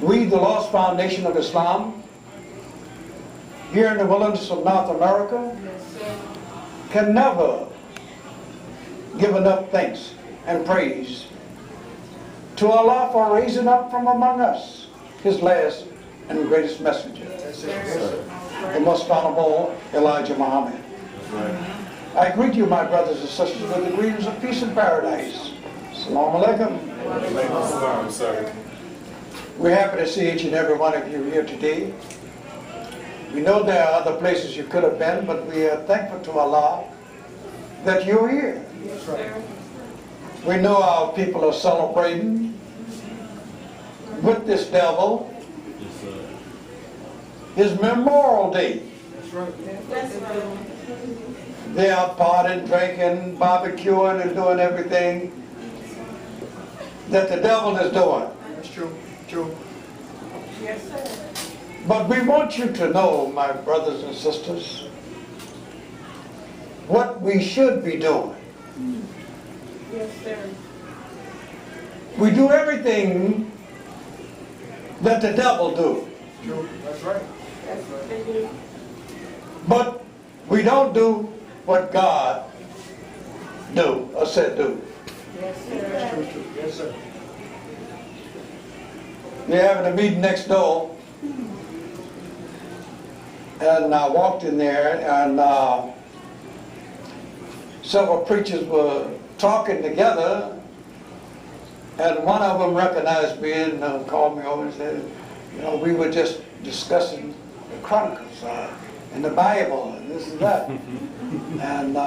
We, the Lost Foundation of Islam, here in the wilderness of North America, can never give enough thanks and praise to Allah for raising up from among us His last and greatest messenger, the most honorable Elijah Muhammad. I greet you, my brothers and sisters, with the greetings of peace and paradise. Assalamu alaikum. We're happy to see each and every one of you here today. We know there are other places you could have been, but we are thankful to Allah that you're here. We know our people are celebrating with this devil his Memorial Day. They are partying, drinking, barbecuing, and doing everything that the devil is doing. That's true. True. Yes, sir. But we want you to know, my brothers and sisters, what we should be doing. Yes, sir. We do everything that the devil do. True. That's right. That's what they do. But we don't do what God do or said do. Yes, That's sir. true. True. Yes, sir. We're having a meeting next door, and I walked in there, and several preachers were talking together, and one of them recognized me and called me over and said, you know, we were just discussing the Chronicles and the Bible and this and that. And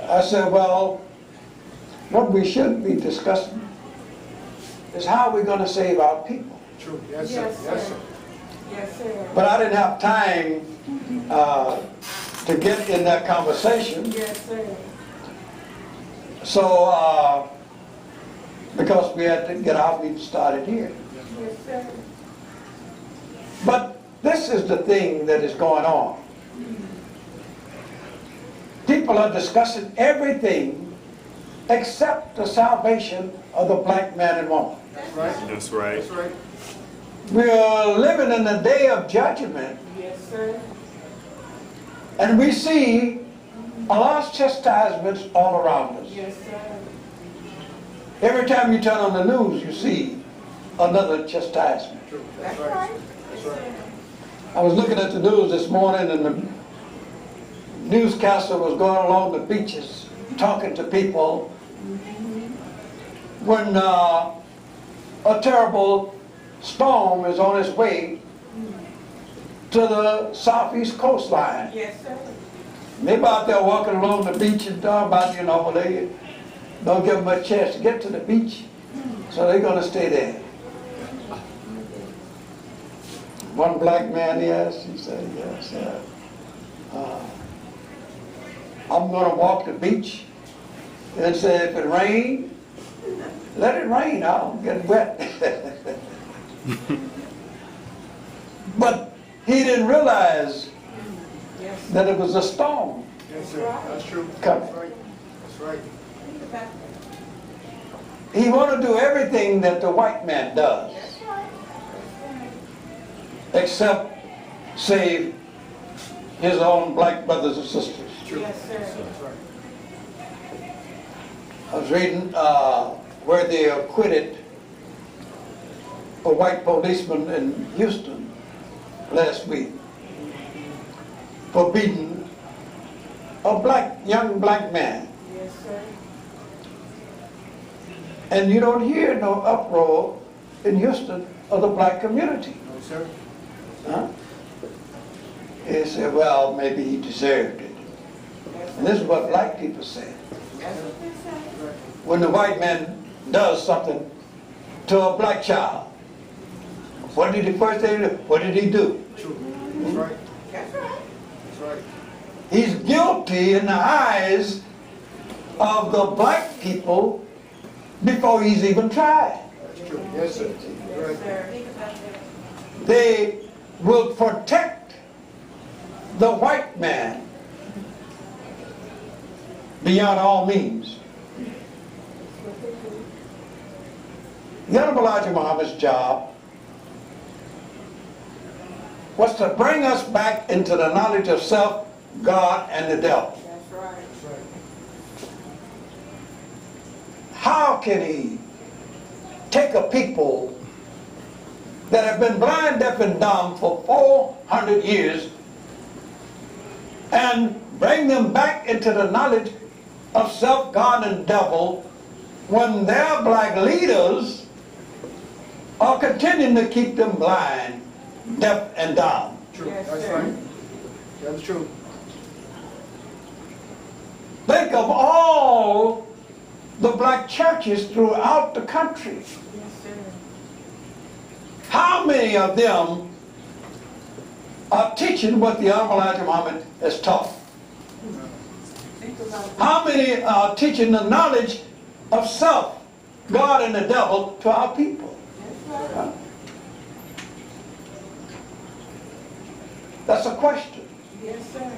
I said, well, what we should be discussing is how we're going to save our people. True. Yes, sir. Yes, Yes, sir. sir. Yes, sir. But I didn't have time to get in that conversation. Yes, sir. So, because we had to get our meeting started here. Yes, sir. But this is the thing that is going on. People are discussing everything except the salvation of the black man and woman. That's right. That's right. That's right. We are living in the day of judgment, Yes, sir. and we see Allah's chastisements all around us. Yes, sir. Every time you turn on the news, you see another chastisement. True. That's That's right. right. That's right. I was looking at the news this morning, and the newscaster was going along the beaches talking to people when a terrible storm is on its way to the southeast coastline. Yes, sir. They're out there walking along the beach and talking about, you know, they don't give them a chance to get to the beach, so they're going to stay there. One black man, yes, he said, yes, I'm going to walk the beach and say, if it rains, let it rain, I'll get wet. But he didn't realize Yes, sir. that it was a storm Yes, sir. That's true. coming. That's right. That's right. Think about that. He wanted to do everything that the white man does, That's right. except save his own black brothers and sisters. True. Yes, sir. That's right. I was reading where they acquitted a white policeman in Houston last week for beating a young black man. Yes, sir. And you don't hear no uproar in Houston of the black community. No, sir. Huh? They say, well, maybe he deserved it. And this is what black people say. That's what they say. When the white man does something to a black child, what did he first thing do? What did he do? True. That's right. That's right. That's right. He's guilty in the eyes of the black people before he's even tried. That's true. Yes, sir. Yes, Right. sir. Think about that. They will protect the white man beyond all means. The Honorable Elijah Muhammad's job was to bring us back into the knowledge of self, God, and the devil. That's right. That's right. How can he take a people that have been blind, deaf, and dumb for 400 years and bring them back into the knowledge of self, God, and devil when their black leaders are continuing to keep them blind, deaf, and dumb? True. Yes, That's sir. right. That's true. Think of all the black churches throughout the country. Yes, sir. How many of them are teaching what the Honorable Elijah Muhammad has taught? Think about it. How many are teaching the knowledge of self, God, and the devil to our people? That's right. That's a question. Yes, sir.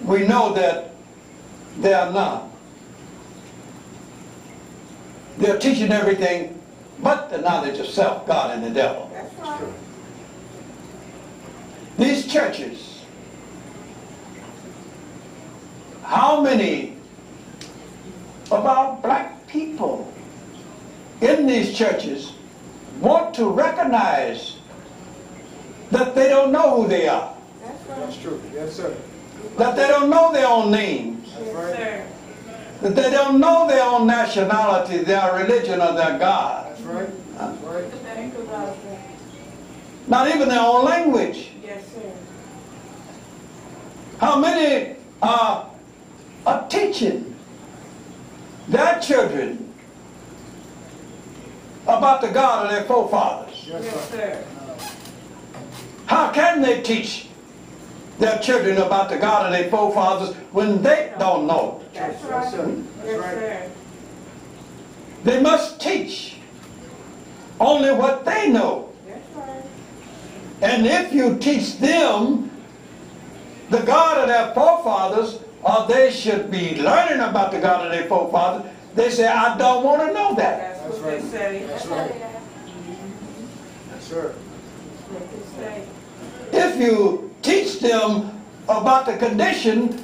We know that they are not. They're teaching everything but the knowledge of self, God, and the devil. That's right. These churches, how many of our black people in these churches want to recognize that they don't know who they are, That's right. That's true. Yes, sir. that they don't know their own names, That's Yes, right. sir. that they don't know their own nationality, their religion, or their God, That's right. That's right. Think about it. not even their own language? Yes, sir. How many are teaching their children about the God of their forefathers? Yes, Yes, sir. sir. How can they teach their children about the God of their forefathers when they don't know? That's Yes, right. sir. That's Yes, right. sir. They must teach only what they know. That's right. And if you teach them the God of their forefathers, or they should be learning about the God of their forefathers, they say, I don't want to know that. That's That's what right. they say. That's right. Yes, sir. That's what they say. If you teach them about the condition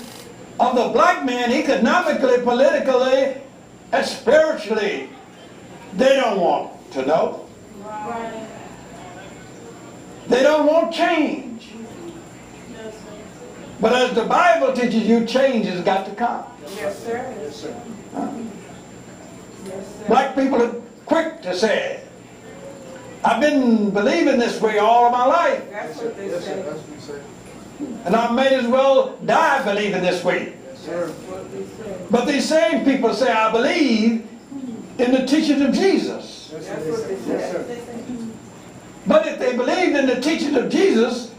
of the black man economically, politically, and spiritually, they don't want to know. Right. They don't want change. No, sir. But as the Bible teaches you, change has got to come. Yes, sir. Yes, sir. Yes, sir. Black people are quick to say, I've been believing this way all of my life, That's what they Yes, sir. say. That's what we say. and I may as well die believing this way. Yes, sir. That's what they say. But these same people say, I believe in the teachings of Jesus. That's That's what what they they say. Yes, say. sir. But if they believed in the teachings of Jesus,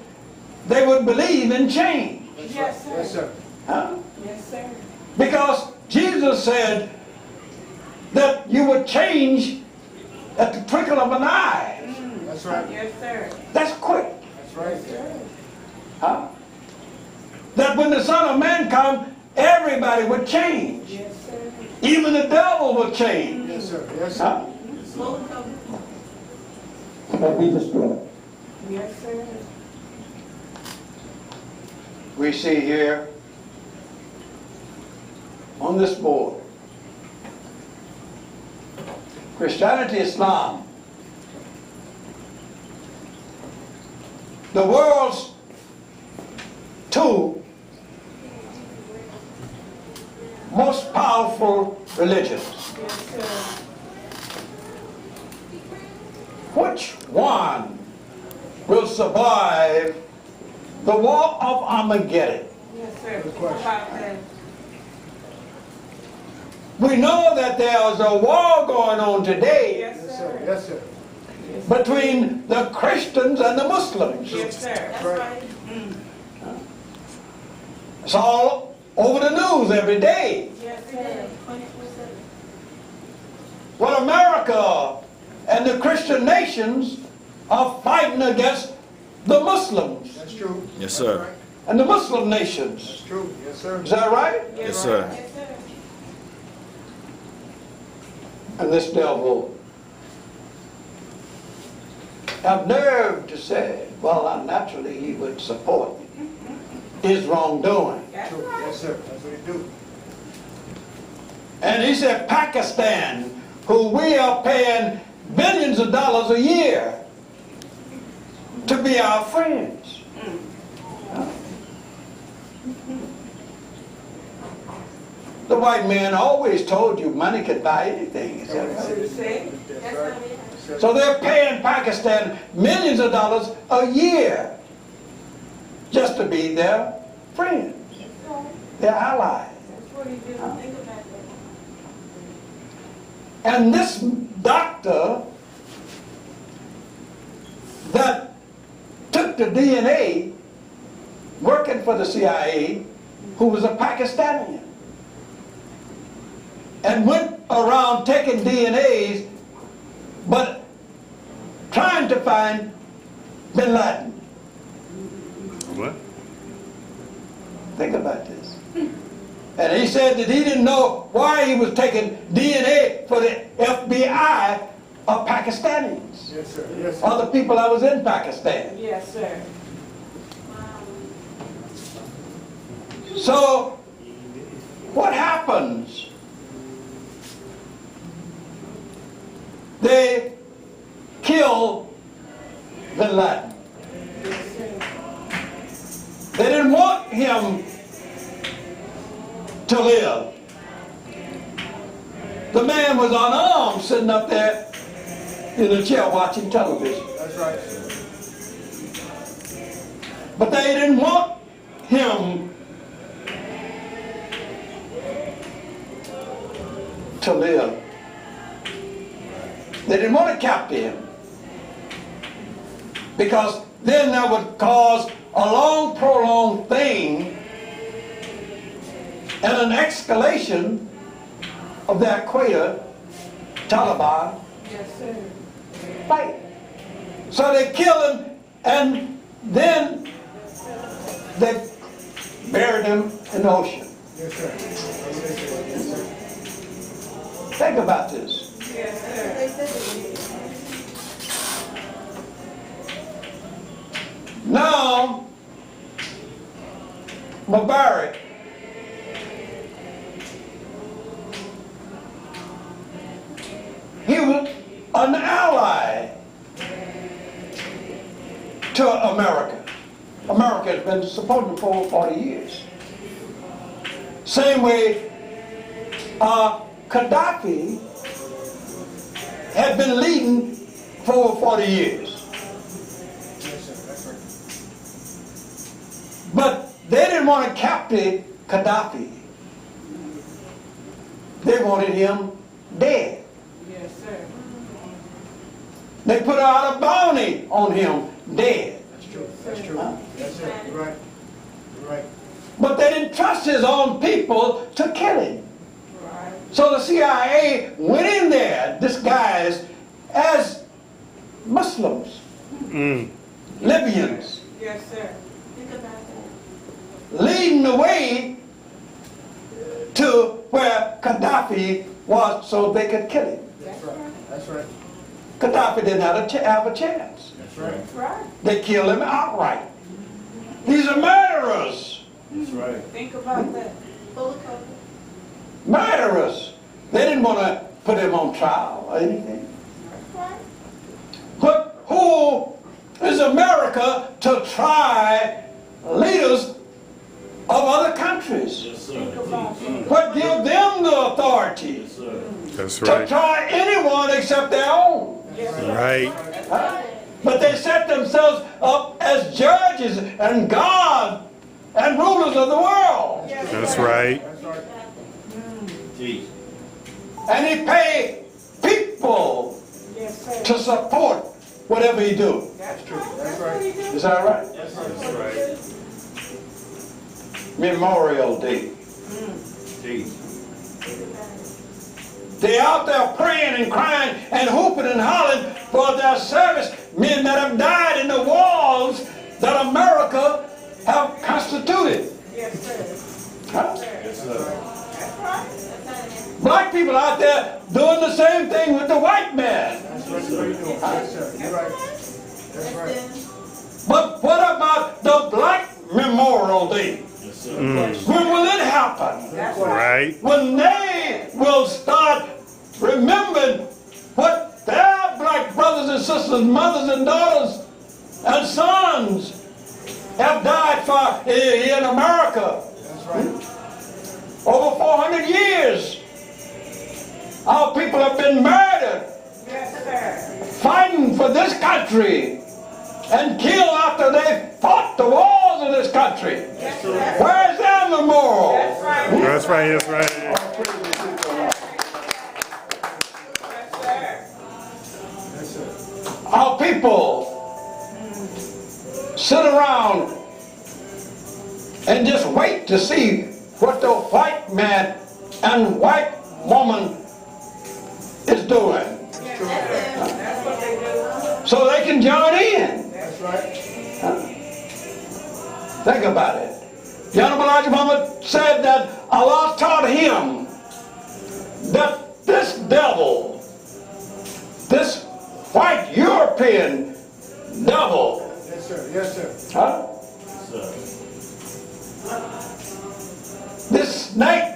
they would believe in change. That's Yes, right. sir. Yes, sir. Huh? Yes, sir. Because Jesus said that you would change at the twinkle of an eye. That's right. Yes, sir. That's quick. That's right. Yes, sir. Huh? That when the Son of Man comes, everybody would change. Yes, sir. Even the devil would change. Yes, sir. Yes, sir. Huh? Slow come. But we destroy. Yes, sir. We see here on this board, Christianity, Islam, the world's two most powerful religions. Yes, sir. Which one will survive the war of Armageddon? Yes, sir. Good question. About that. We know that there's a war going on today Yes, Yes, sir. sir. Yes, sir. between the Christians and the Muslims. Yes, sir. That's Right. right. It's all over the news every day. Yes, sir. 20%. What America and the Christian nations are fighting against the Muslims. That's true. Yes, That's sir. right. and the Muslim nations. That's true. Yes, sir. Is that right? Yes, sir. Yes, sir. And this devil have nerve to say, well, naturally he would support his wrongdoing. That's True. right. Yes, sir. That's what he do. And he said Pakistan, who we are paying billions of dollars a year to be our friends. The white man always told you money could buy anything. Is that That's right? what you say. That's That's right. what it Yes, sir. So they're paying Pakistan millions of dollars a year just to be their friends, is. That's their allies. what he do. Think about that. And this doctor that took the DNA working for the CIA, who was a Pakistani, and went around taking DNAs, but trying to find Bin Laden. What? Think about this. And he said that he didn't know why he was taking DNA for the FBI of Pakistanis, Yes, sir. Yes, sir. other people that was in Pakistan. Yes, sir. So, what happens? They kill Bin Laden. Yes, sir. They didn't want him to live. The man was unarmed, sitting up there in a chair watching television. That's right. But they didn't want him to live. They didn't want to capture him, because then that would cause a long, prolonged thing and an escalation of the Al-Qaeda-Taliban Yes, sir. fight. So they killed him, and then they buried him in the ocean. Yes, sir. Yes, sir. Think about this. Yes, sir. Now, Mubarak he was an ally to America. America has been supporting for over 40 years. Same way Gaddafi had been leading for over 40 years. Yes, sir. That's right. But they didn't want to capture Gaddafi. They wanted him dead. Yes, sir. They put out a bounty on him dead. That's true. That's true. Huh? Yes, sir. You're right. You're right. But they didn't trust his own people to kill him. Right. So the CIA went in there, disguised as Muslims, Libyans, Yes, sir. Think about that. leading the way to where Gaddafi was so they could kill him. That's That's right. right. That's right. Gaddafi didn't have a chance. That's right. That's right. They killed him outright. These are murderers. That's right. Think about that. Full of cover. Murderers. They didn't want to put him on trial or anything. That's right. But who is America to try leaders of other countries? Think about it. What give them the authority That's to right. try anyone except their own? Yes, sir. Right. Huh? But they set themselves up as judges and God and rulers of the world. Yes, That's sir. right. That's right. And he pay people Yes, sir. to support whatever he do. That's true. right. That's That's what he do. Is that right? Yes, sir. That's right. Memorial Day. They out there praying and crying and hooping and hollering for their service men that have died in the wars that America have constituted constituted. Yes, sir. Huh? That's right. Black people out there doing the same thing with the white man. That's what you're doing. Yes, sir. You're right. That's right. But what about the Black Memorial Day? When will it happen? That's Right. When they will start remembering what their black brothers and sisters, mothers and daughters and sons have died for in America. That's right. Over 400 years, our people have been murdered, Yes, sir. fighting for this country, and killed after they fought the wars of this country. Yes, sir. Where's their memorial? That's right. That's right. That's right. Yes, sir. Yes, sir. Our people sit around and just wait to see what the white man and white woman is doing, That's what they do. so they can join in. That's right. Think about it. The Honorable Elijah Muhammad said that Allah taught him that this devil, this white European devil, Yes, sir. Yes, sir. huh? This snake,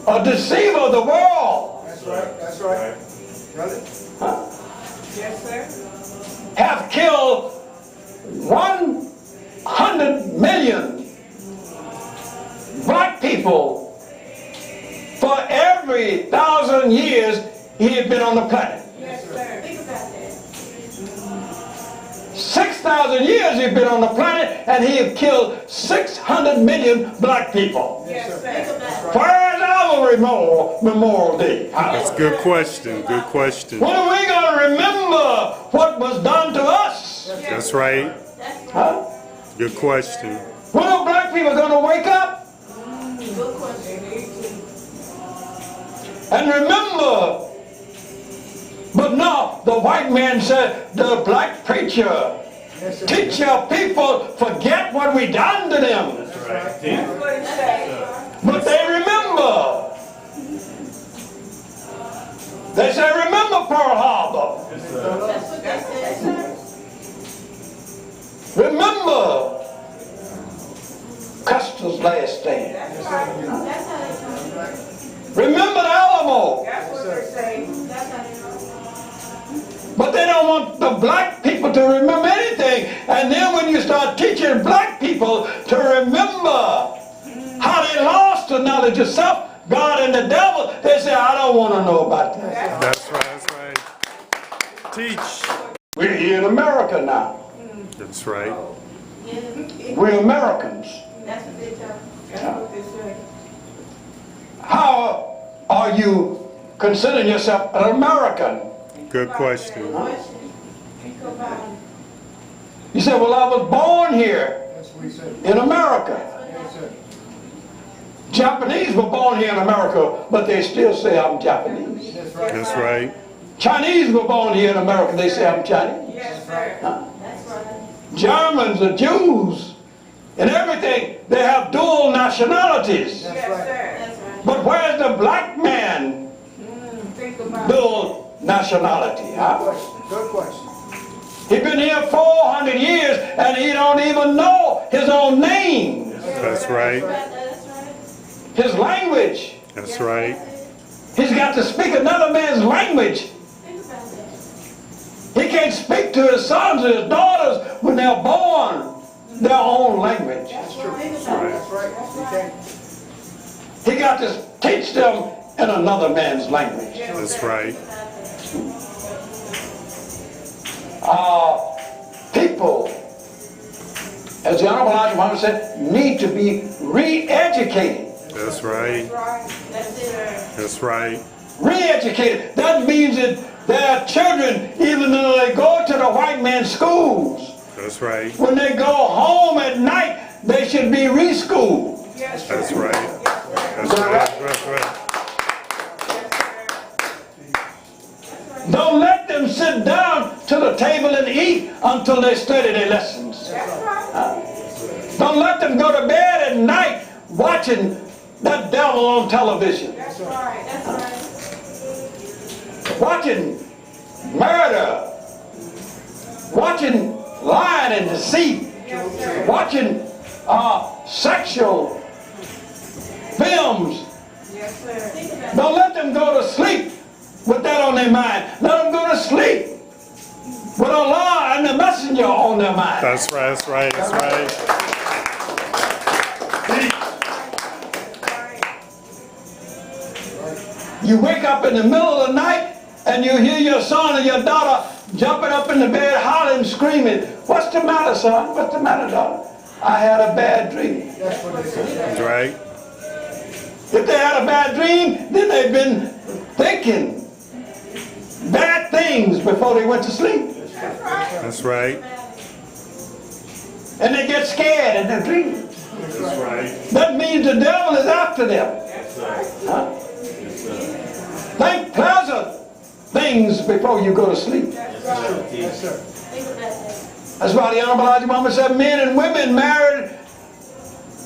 a deceiver of the world, That's right. That's right. Tell it. Yes, sir. have killed 100 million black people for every 1,000 years he had been on the planet. Yes, sir. Think about that. 6,000 years he'd been on the planet, and he had killed 600 million black people. Yes, sir. Think about that. Where's our Memorial Day? That's a good question. Good question. When are we going to remember what was done to us? That's right. Huh? Good question. When are black people going to wake up Good question. and remember? But no, the white man said, the black preacher, Yes, sir. teach your people, forget what we done to them. That's right. That's what he said. But they remember. They say, remember Pearl Harbor. That's what they said. Remember Custer's last stand. That's right. That's how they know. Remember the Alamo. That's what they say. That's how they know. But they don't want the black people to remember anything. And then when you start teaching black people to remember how they lost the knowledge of self, God and the devil, they say, I don't want to know about that. That's right. That's right. Teach. We're here in America now. That's right. We're Americans. That's what they tell. That's what they say. How are you considering yourself an American? Good question. Think about it. You say, well, I was born here That's what he said. in America. Yes, sir. Japanese were born here in America, but they still say I'm Japanese. That's right. That's right. Chinese were born here in America, they say I'm Chinese. Yes, sir. Huh? That's right. Germans, the Jews, and everything, they have dual nationalities. That's Yes, right. sir. That's right. But where's the black man Think about it. dual nationality? Huh? Good question. He's been here 400 years and he don't even know his own name, That's right. That's right. his language. That's right. He's got to speak another man's language. Think about that. He can't speak to his sons or his daughters when they're born their own language. That's True. right. That's right. You can't. He got to teach them in another man's language. That's right. People, as the Honorable Elijah Muhammad said, need to be re-educated. That's right. That's it. That's right. Re-educated. That means that their children, even though they go to the white man's schools, That's right. when they go home at night, they should be re-schooled. Yes, sir. That's right. Yes, sir. That's right. That's right. Don't let them sit down to the table and eat until they study their lessons. That's right. Don't let them go to bed at night watching that devil on television. That's right. That's right. Watching murder. Watching lying and deceit. Yes, sir. Watching sexual films. Yes, sir. Think about it. Don't let them go to sleep with that on their mind. Let them go to sleep with Allah and the messenger on their mind. That's right. That's right. That's right. You wake up in the middle of the night and you hear your son or your daughter jumping up in the bed, hollering, screaming. What's the matter, son? What's the matter, daughter? I had a bad dream. That's what they say. That's right. If they had a bad dream, then they've been thinking bad things before they went to sleep. That's right. And they get scared in their dreams. That's right. That means the devil is after them. Huh? Think pleasant things before you go to sleep. Yes, sir. Think about that. That's why the Honorable Elijah Muhammad said men and women married,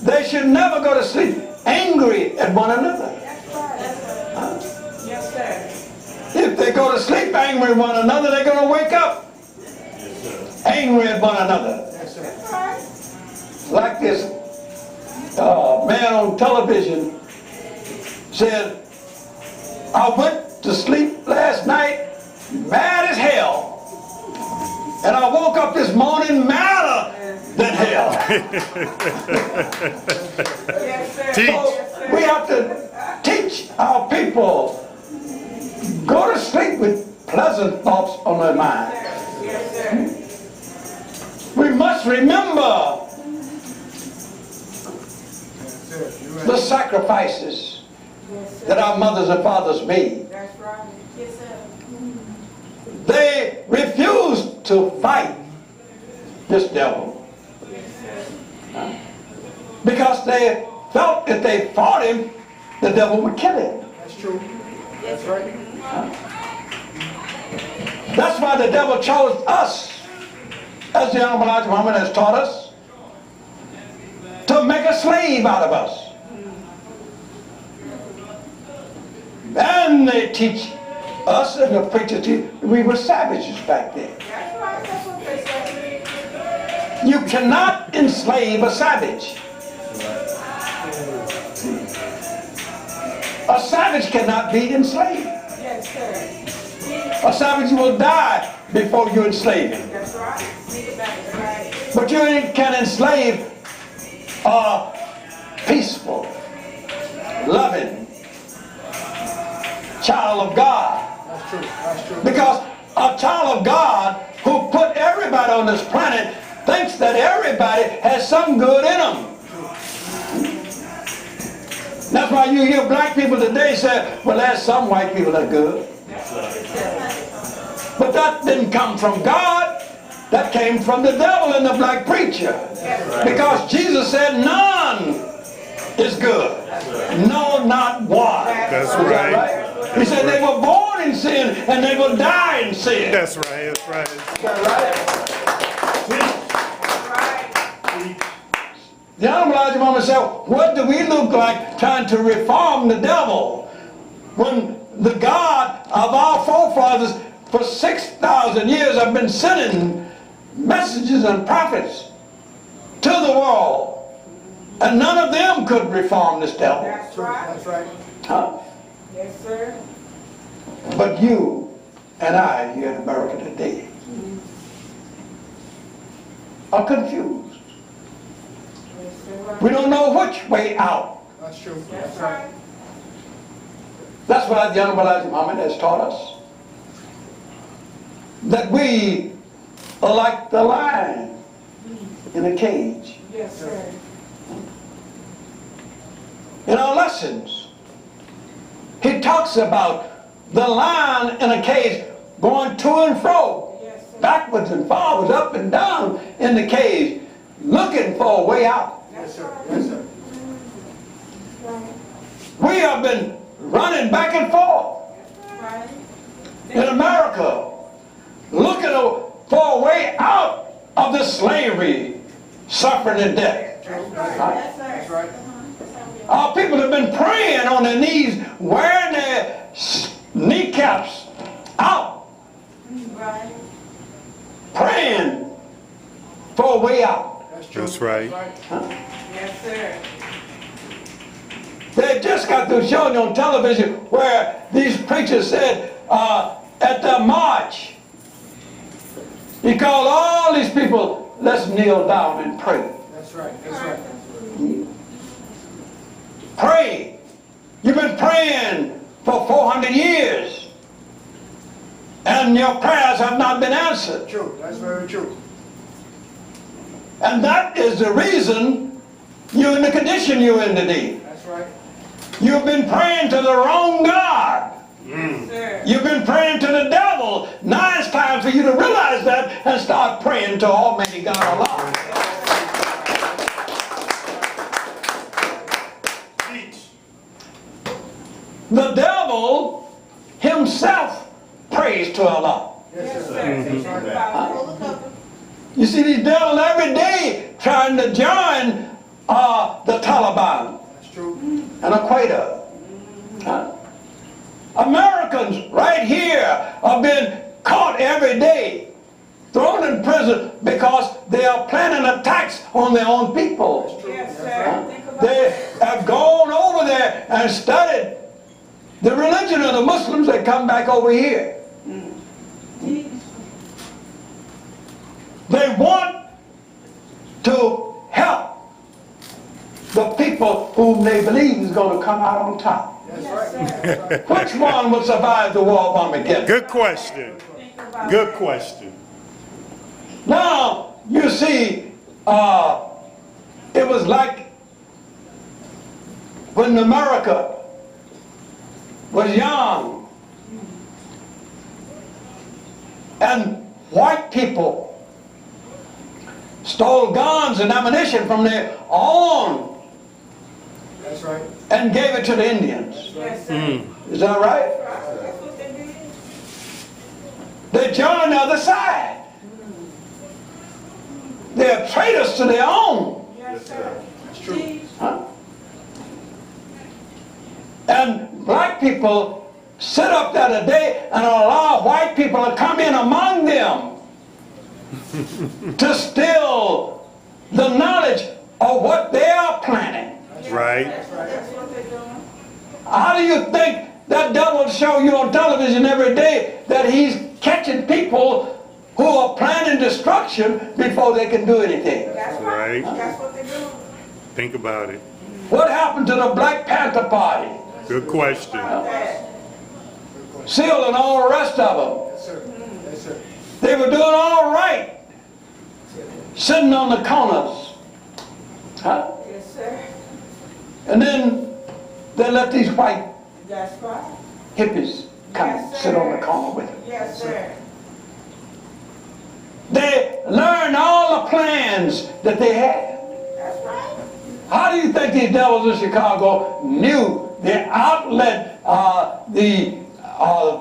they should never go to sleep angry at one another. That's right. That's right. Yes, sir. If they go to sleep angry at one another, they're going to wake up angry at one another. Yes, sir. That's right. Like this man on television said, I went to sleep last night mad as hell, and I woke up this morning madder than hell. Yes, sir. Teach. So we have to teach our people, go to sleep with pleasant thoughts on their mind. Yes, sir. We must remember That's it. You're right. the sacrifices Yes, sir. that our mothers and fathers made. That's right. Yes, sir. They refused to fight this devil because they felt if they fought him, the devil would kill him. That's true. That's right. That's why the devil chose us, as the Honorable Elijah Muhammad has taught us, to make a slave out of us. And they teach us, and the preacher teach, we were savages back then. That's right. That's what they say. You cannot enslave a savage. A savage cannot be enslaved. Yes, sir. A savage will die before you enslave him. That's right. Think about it. Right. But you can enslave a peaceful, loving child of God. That's true. That's true. Because a child of God who put everybody on this planet thinks that everybody has some good in them. That's why you hear black people today say, well, there's some white people that are good. But that didn't come from God. That came from the devil and the black preacher. Because Jesus said none is good. No, not one. That's Is that right. right? He said they were born in sin and they will die in sin. That's right. That's right. Is that right? The Honorable Elijah Muhammad said, what do we look like trying to reform the devil when the God of our forefathers for 6,000 years have been sending messages and prophets to the world, and none of them could reform this devil? That's True. right. That's right. Huh? Yes, sir. But you and I here in America today are confused. Yes, sir. We don't know which way out. That's true. That's right. That's what the Honorable Elijah Muhammad has taught us. That we are like the lion in a cage. Yes, sir. In our lessons, he talks about the lion in a cage going to and fro, Yes, sir. backwards and forwards, up and down in the cage, looking for a way out. Yes, sir. Yes, sir. Right. We have been running back and forth Right. in America, looking for a way out of this slavery, suffering, and death. Yes, sir. That's right. Our people have been praying on their knees, wearing their kneecaps out, Right. praying for a way out. That's true. That's right. Yes, sir. They just got through showing on television where these preachers said at the march, he called all these people, let's kneel down and pray. That's right. That's right. Pray. You've been praying for 400 years and your prayers have not been answered. True. That's very true. And that is the reason you're in the condition you're in today. That's right. You've been praying to the wrong God. Yes, sir. You've been praying to the devil. Now it's time for you to realize that and start praying to Almighty God Allah. The devil himself prays to Allah. Yes, sir. Yes, sir. That's right. You see these devils every day trying to join the Taliban That's true. and Al-Qaeda. Americans right here are being caught every day, thrown in prison because they are planning attacks on their own people. Yes, sir. Think about They it. have gone over there and studied the religion of the Muslims. They come back over here. They want to help the people whom they believe is going to come out on top. That's Yes, right. sir. That's right. Which one will survive the war of Armageddon? Good question. Think about Good it. question. Now, you see, it was like when America was young and white people stole guns and ammunition from their own That's right. and gave it to the Indians. Yes, sir. Is that right? That's what they did. They joined the other side. They're traitors to their own. Yes, sir. That's true. Huh? And black people sit up there today and allow white people to come in among them to steal the knowledge of what they are planning. Right. That's what they're doing. How do you think that devil show you on television every day that he's catching people who are planning destruction before they can do anything? That's right. Right. That's what they're doing. Think about it. What happened to the Black Panther Party? Good question. That. Seal and all the rest of them. Yes, sir. Yes, sir. They were doing all right, sitting on the corners. Huh? Yes, sir. And then they let these white That's right. hippies come Yes, sit on the sir. corner with them. Yes, sir. They learned all the plans that they had. That's right. How do you think these devils in Chicago knew the outlet, the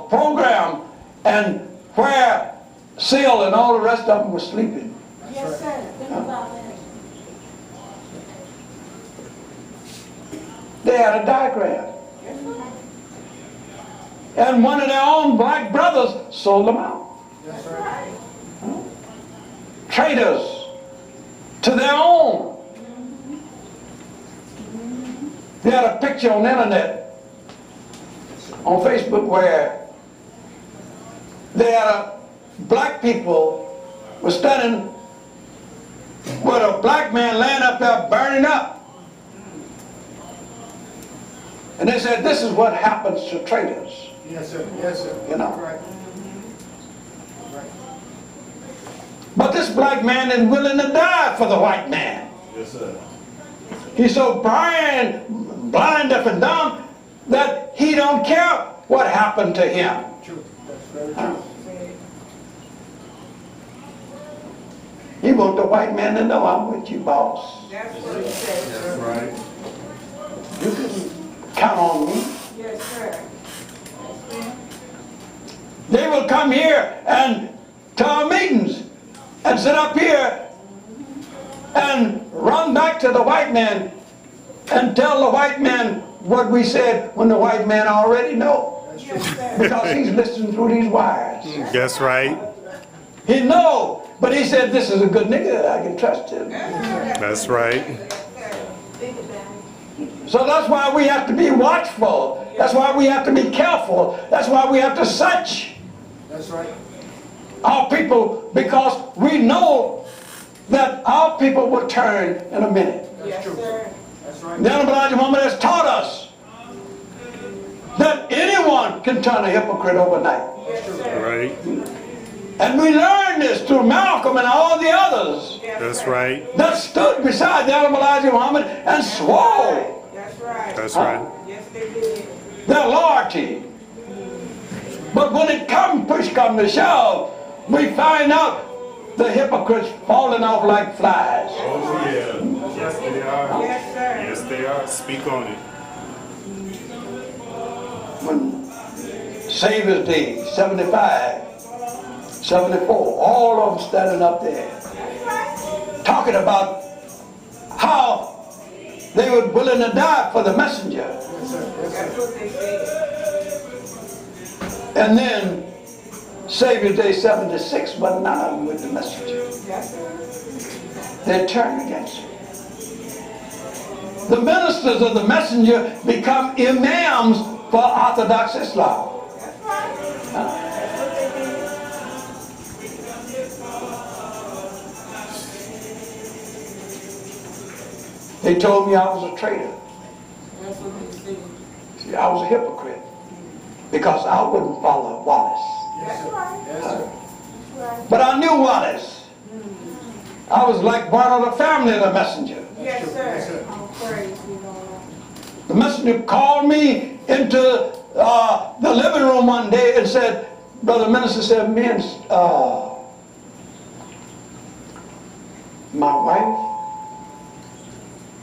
program, and where Seal and all the rest of them were sleeping? Yes, sir. Think about that. They had a diagram. That's right. And one of their own black brothers sold them out. That's That's right. right. Traitors to their own. They had a picture on the internet, on Facebook, where they had black people were standing with a black man laying up there burning up. And they said, this is what happens to traitors. Yes, sir. Yes, sir. You know. Right. Right. But this black man is willing to die for the white man. Yes, sir. He's so blind, deaf, and dumb that he don't care what happened to him. True. That's very true. He want the white man to know, I'm with you, boss. That's what he said. That's right. You can count on me. Yes, sir. They will come here and to our meetings and sit up here and run back to to the white man and tell the white man what we said when the white man already know. Yes, sir. Because he's listening through these wires. That's right. He know, but he said, this is a good nigga, I can trust him. That's right. Think about it. So that's why we have to be watchful. That's why we have to be careful. That's why we have to search That's right. our people, because we know that our people will turn in a minute. Yes, sir. That's right. The Honorable Elijah Muhammad has taught us that anyone can turn a hypocrite overnight. Yes, sir. Right. And we learned this through Malcolm and all the others Yes, That's sir. right. that stood beside the Honorable Elijah Muhammad and swore That's right. That's right. Yes, they did. their loyalty. But when it push comes to shove, we find out the hypocrites falling off like flies. Oh, yeah. Yes, they are. Yes, sir. Yes, they are. Speak on it. When Savior's Day, 75, 74, all of them standing up there, talking about how they were willing to die for the messenger. Yes, sir. Yes, That's sir. what they said. And then Savior's Day 76, but none of them with the messenger. Yes, sir. They turned against him. The ministers of the messenger become imams for Orthodox Islam. That's right. That's what they did. They told me I was a traitor. That's what they said. See, I was a hypocrite because I wouldn't follow Wallace. That's right. Yes, sir. That's right. But I knew Wallace. I was like one of the family of the messenger. Yes, Yes, sir. sir. Oh, praise you, Lord. The messenger called me into the living room one day and said, Brother Minister said, me and my wife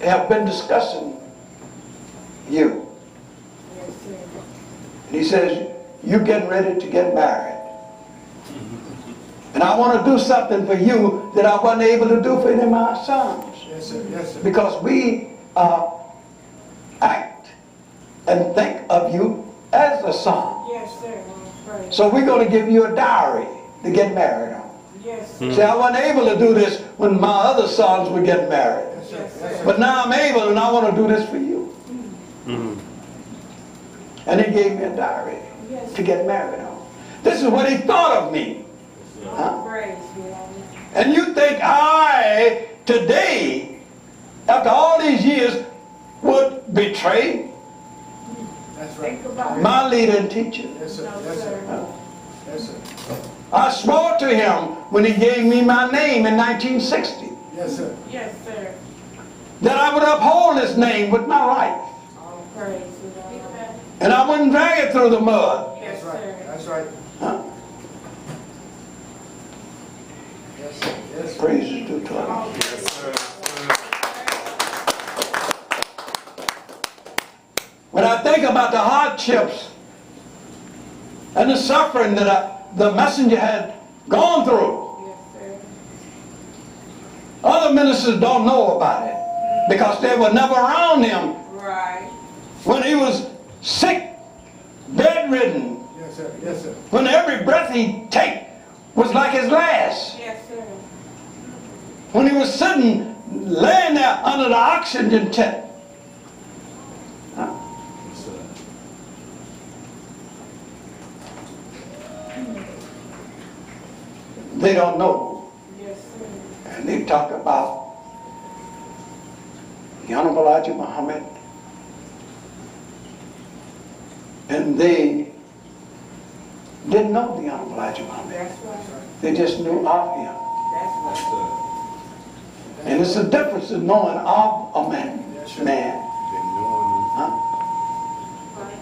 have been discussing you. Yes, sir. And he says, you're getting ready to get married. And I want to do something for you that I wasn't able to do for any of my sons. Yes, sir. Yes, sir. Because we act and think of you as a son. Yes, sir. Oh, praise. So we're going to give you a dowry to get married on. Yes, sir. See, I wasn't able to do this when my other sons were getting married. Yes, sir. Yes, Yes, sir. sir. But now I'm able and I want to do this for you. And he gave me a dowry Yes. to get married on. This is what he thought of me. Huh? Praise you, Lord. And you think I, today, after all these years, would betray That's right. Think about it. my leader and teacher? Yes, sir. No, Yes, sir. sir. Yes, sir. I swore to him when he gave me my name in 1960 Yes, sir. Yes, sir. that I would uphold his name with my life. Oh, praise you, Lord. And I wouldn't drag it through the mud. Yes, That's right. sir. That's right. Huh? Yes, sir. Yes, sir. Praise is due to him. Oh, When I think about the hardships and the suffering that the messenger had gone through, yes, sir. other ministers don't know about it because they were never around him Right. when he was sick, bedridden, Yes, sir. Yes, sir. when every breath he take was like his last. Yes, sir. When he was sitting, laying there under the oxygen tent. Huh? Yes, sir. They don't know. Yes, sir. And they talk about the Honorable Elijah Muhammad. And they didn't know the Honorable Elijah Muhammad. That's right. They just knew of him. That's right. And it's a difference in knowing of a man. Yes, sir. Man. Huh? Right.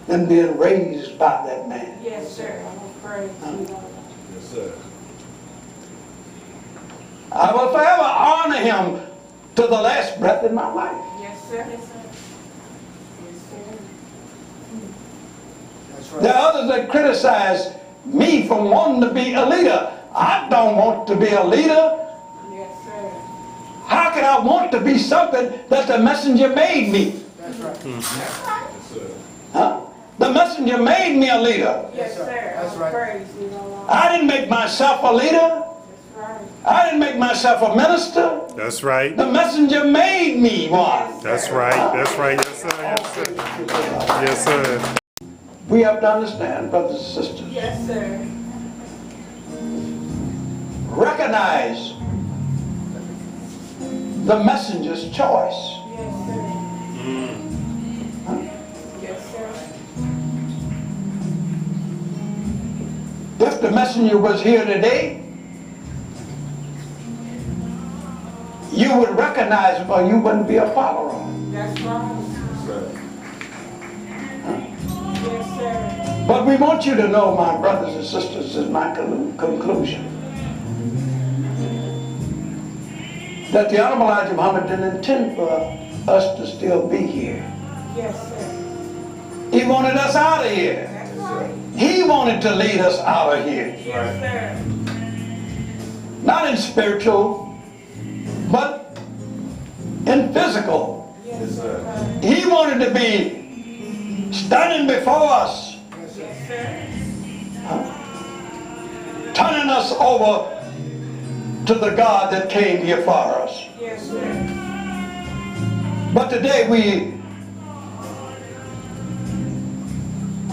And being raised by that man. Yes, sir. Oh, praise you, Lord. Yes, sir. I will forever honor him to the last breath in my life. Yes, sir. Yes, sir. Yes, sir. That's right. There are others that criticize me for wanting to be a leader. I don't want to be a leader. Yes, sir. How can I want to be something that the messenger made me? That's right. Huh? The messenger made me a leader. Yes, sir. That's All right. praise you, Lord. I didn't make myself a leader. That's right. I didn't make myself a minister. That's right. The messenger made me one. That's right. That's right. Yes, sir. Yes, sir. Yes, sir. We have to understand, brothers and sisters. Yes, sir. Recognize the messenger's choice. Yes, sir. Yes, sir. If the messenger was here today, you would recognize him or you wouldn't be a follower. That's right. Yes, sir. But we want you to know, my brothers and sisters, is my conclusion, that the Honorable Elijah Muhammad didn't intend for us to still be here. Yes, sir. He wanted us out of here. That's right. He wanted to lead us out of here. Yes, sir. Not in spiritual, but in physical. Yes, sir. He wanted to be standing before us, Yes, sir. turning us over to the God that came here for us. Yes, sir. But today we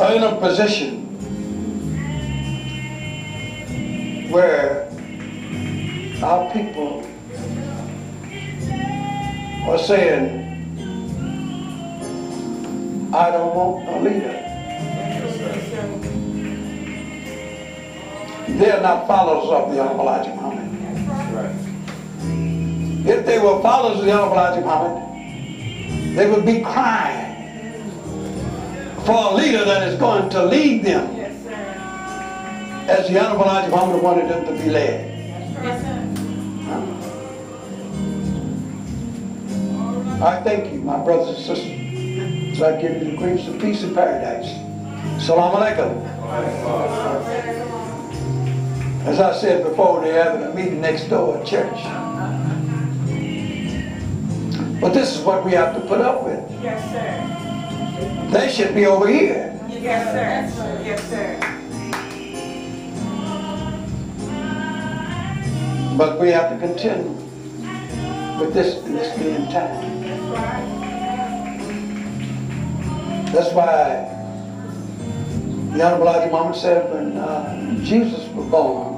are in a position where our people are saying, I don't want a leader. They're not followers of the Honorable Elijah Muhammad. If they were followers of the Honorable Elijah Muhammad, they would be crying for a leader that is going to lead them Yes, sir. as the Honorable Elijah Muhammad wanted them to be led. Yes, sir. I thank you, my brothers and sisters, as I give you the grace of peace and paradise. Assalamu alaikum. As I said before, they're having a meeting next door at church. But this is what we have to put up with. Yes, sir. They should be over here. Yes, sir. Yes, sir. But we have to contend with this in this day and time. That's why the Honorable Elijah Muhammad said when Jesus was born,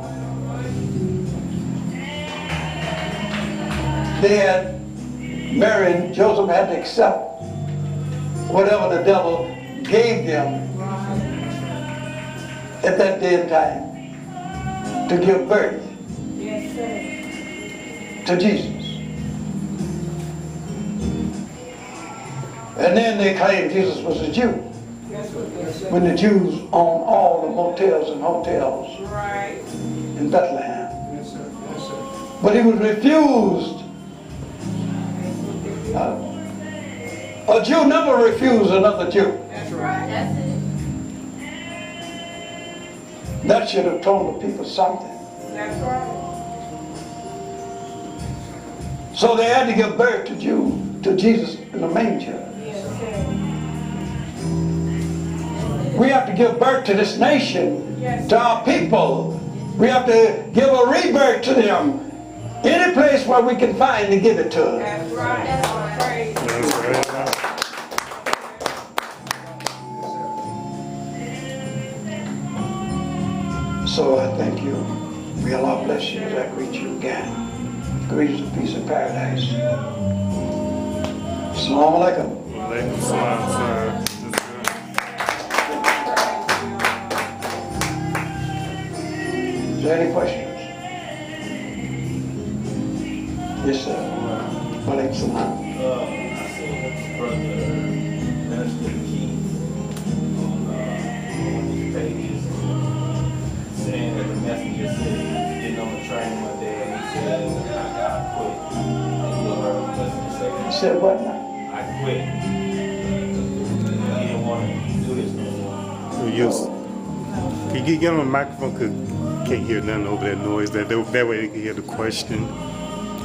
they had, Mary and Joseph had to accept whatever the devil gave them at that day and time to give birth Yes, sir. to Jesus. And then they claimed Jesus was a Jew, Yes, sir. when the Jews owned all the motels and hotels Right. in Bethlehem. Yes, sir. Yes, sir. But he was refused. A Jew never refused another Jew. That's right. That's it. That should have told the people something. That's right. So they had to give birth to Jesus in the manger. Yes, sir. We have to give birth to this nation, Yes. to our people. We have to give a rebirth to them. Any place where we can find to give it to them. That's right. That's right. Praise. That's right. So I thank you. May Allah bless you as I greet you again. Greetings of peace and paradise. Assalamu alaikum. Alaikum salam, sir. That's good. Is there any questions? Yes, sir. Walaikum salam. I seen brother Minister Keith on one of his pages saying that the messenger said he was getting on the train one day and he said, I quit. And you heard the messenger say You that. said what now? I quit. He didn't want to do this no more. Yes. Can you get on the microphone? Cause can't hear nothing over that noise. That way they can hear the question.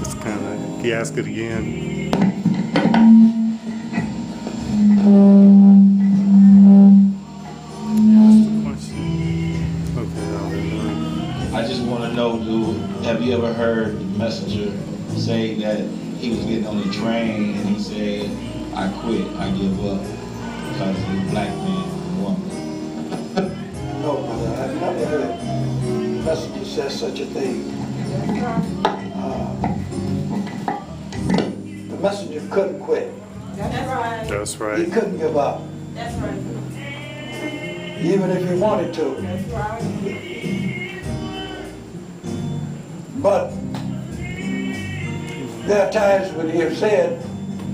It's kind of, he asked it again. What's the question? Okay, I'll be I just want to know, have you ever heard the messenger say that he was getting on the train and he said, I quit, I give up, because he's a black man and woman? No, brother, I've never heard the messenger say such a thing. The messenger couldn't quit. That's right. That's He right. couldn't give up, That's right. even if he wanted to. That's right. But there are times when he has said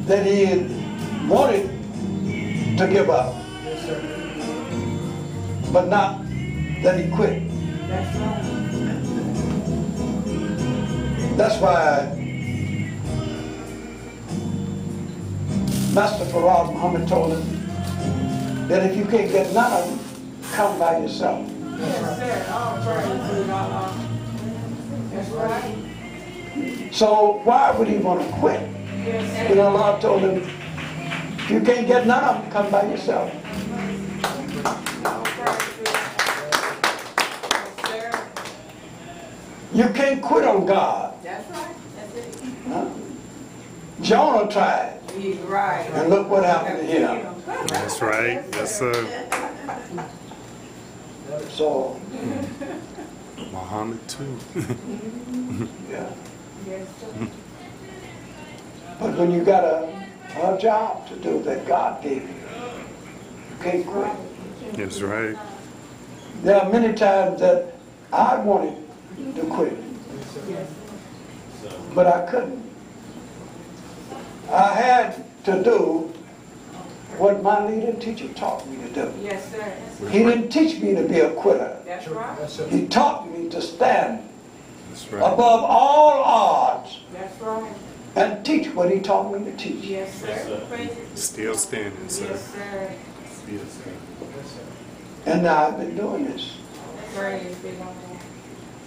that he had wanted to give up, but not that he quit. That's right. That's why Master Farad Muhammad told him that if you can't get none of them, come by yourself. Yes, sir. All praise to God. That's right. So why would he want to quit? Yes, You sir. know, Allah told him, if you can't get none of them, come by yourself. All praise to God. Yes, sir. You can't quit on God. That's right. That's it. Huh? Jonah tried, He's right. and look what happened to him. That's right. Yes, sir. So, Muhammad too. yeah. Yes, sir. But when you got a job to do that God gave you, you can't quit. That's right. There are many times that I wanted to quit, but I couldn't. I had to do what my leader and teacher taught me to do. Yes, sir. He didn't teach me to be a quitter. That's right. He taught me to stand That's right. above all odds That's right. and teach what he taught me to teach. Yes, sir. Praise it. Still standing, sir. Yes, sir. Still standing. And now I've been doing this Praise be God.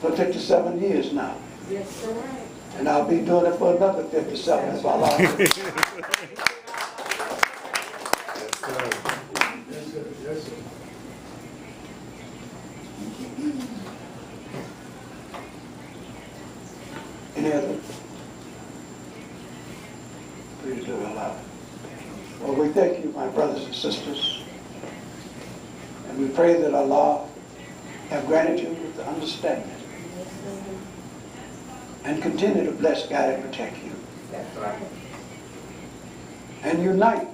for 57 years now. Yes, sir. And I'll be doing it for another 57 if Allah wills. Yes, sir. Yes, sir. Yes, sir. Any other? Please do Allah. Well, we thank you, my brothers and sisters. And we pray that Allah have granted you with the understanding and continue to bless, guide, and protect you. That's right. And unite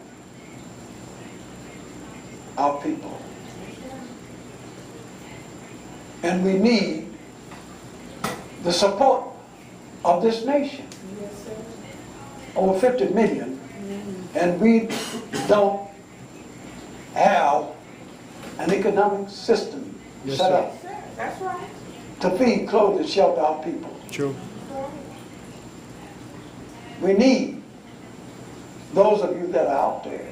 our people. And we need the support of this nation. Yes, sir. Over 50 million, and we don't have an economic system Yes, set sir. up Yes, sir. That's right. to feed, clothe, and shelter our people. True. We need those of you that are out there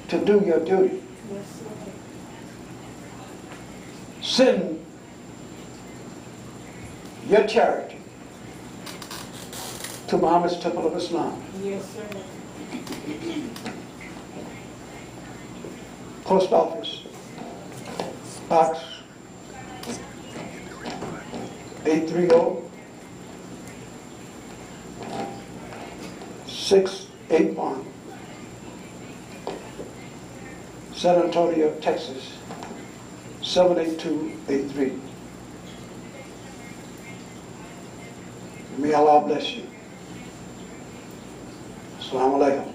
to do your duty. Yes, sir. Send your charity to Muhammad's Temple of Islam. Yes, sir. Post Office, Box 830 681, San Antonio, Texas 78283. May Allah bless you. Assalamu alaikum.